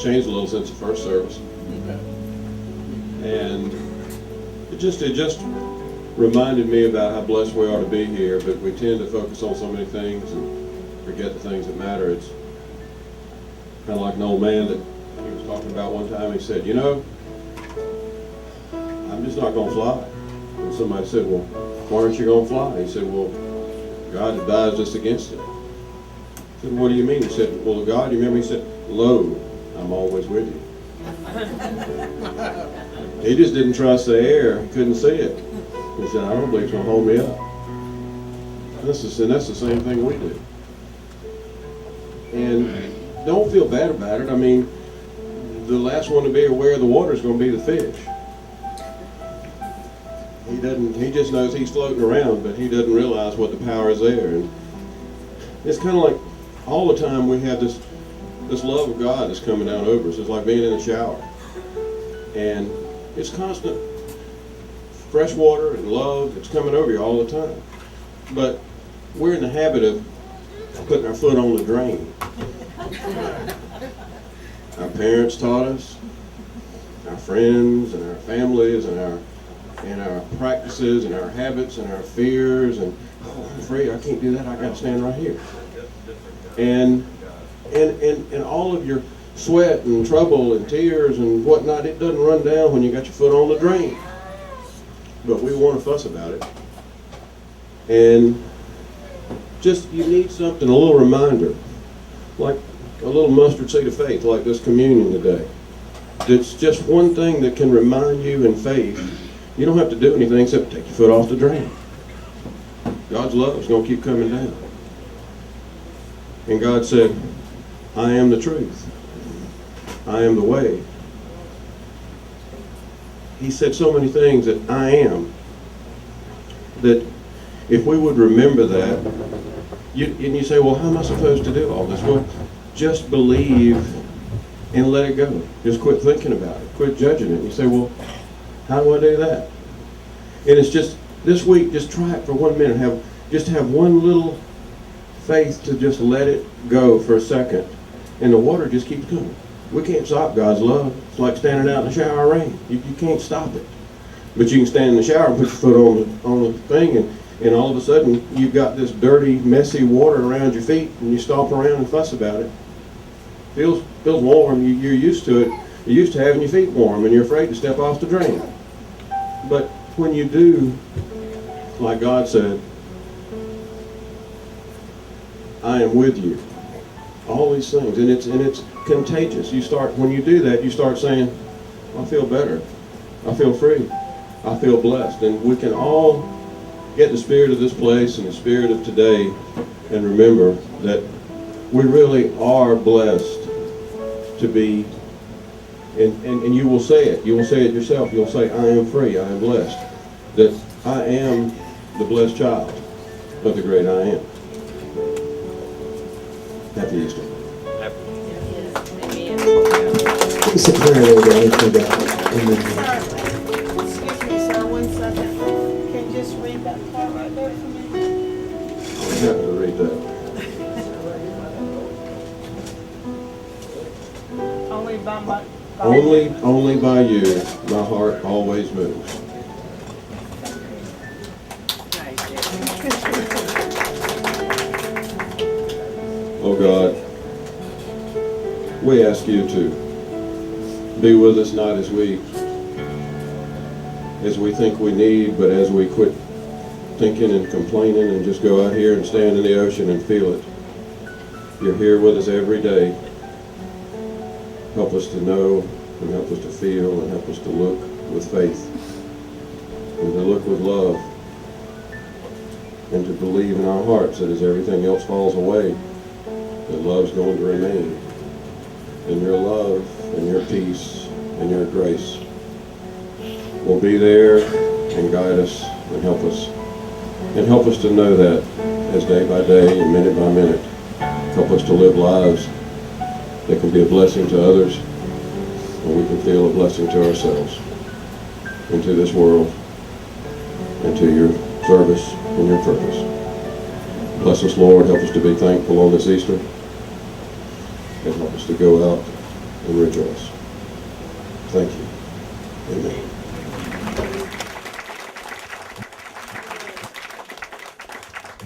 changed a little since the first service. And it just reminded me about how blessed we are to be here, but we tend to focus on so many things and forget the things that matter. It's kind of like an old man that he was talking about one time. He said, you know, I'm just not going to fly. And somebody said, well, why aren't you going to fly? He said, well, God advised us against it. I said, what do you mean? He said, well, God, you remember, he said, lo, I'm always with you. He just didn't trust the air. He couldn't see it. He said, I don't believe it's going to hold me up. And that's the same thing we do. And don't feel bad about it. I mean, the last one to be aware of the water is going to be the fish. He just knows he's floating around, but he doesn't realize what the power is there. And it's kind of like all the time we have this love of God that's coming down over us. It's like being in a shower. And it's constant fresh water and love that's coming over you all the time. But we're in the habit of putting our foot on the drain. Our parents taught us, our friends and our families and our practices and our habits and our fears, and oh, I'm afraid I can't do that, I gotta stand right here. And all of your sweat and trouble and tears and whatnot, it doesn't run down when you got your foot on the drain. But we want to fuss about it. And just, you need something, a little reminder, like a little mustard seed of faith, like this communion today. It's just one thing that can remind you in faith. You don't have to do anything except take your foot off the drain. God's love is going to keep coming down. And God said, I am the truth. I am the way. He said so many things that I am. That if we would remember that, and you say, well, how am I supposed to do all this? Well, just believe and let it go. Just quit thinking about it. Quit judging it. And you say, well, how do I do that? And it's just, this week, just try it for 1 minute. Just have one little faith to just let it go for a second. And the water just keeps coming. We can't stop God's love. It's like standing out in the shower of rain. You can't stop it. But you can stand in the shower and put your foot on the thing, and all of a sudden you've got this dirty, messy water around your feet, and you stomp around and fuss about it. Feels warm. You're used to it. You're used to having your feet warm, and you're afraid to step off the drain. But when you do, like God said, I am with you. All these things, and it's contagious. When you do that, you start saying, I feel better. I feel free. I feel blessed. And we can all get the spirit of this place and the spirit of today and remember that we really are blessed to be, and you will say it. You will say it yourself. You'll say, I am free. I am blessed. That I am the blessed child of the great I am. Happy Easter. It's a prayer, Lord, for that. Excuse me, sir, 1 second. Can you just read that part right there for me? I'm happy to read that. Only by you, my heart always moves. Oh God, we ask you to be with us, not as we think we need, but as we quit thinking and complaining and just go out here and stand in the ocean and feel it. You're here with us every day. Help us to know and help us to feel and help us to look with faith and to look with love and to believe in our hearts that as everything else falls away, that love's going to remain. And your love and your peace and your grace will be there and guide us and help us. And help us to know that as day by day and minute by minute. Help us to live lives that can be a blessing to others, and we can feel a blessing to ourselves and to this world and to your service and your purpose. Bless us, Lord. Help us to be thankful on this Easter, and help us to go out and rejoice. Thank you. Amen.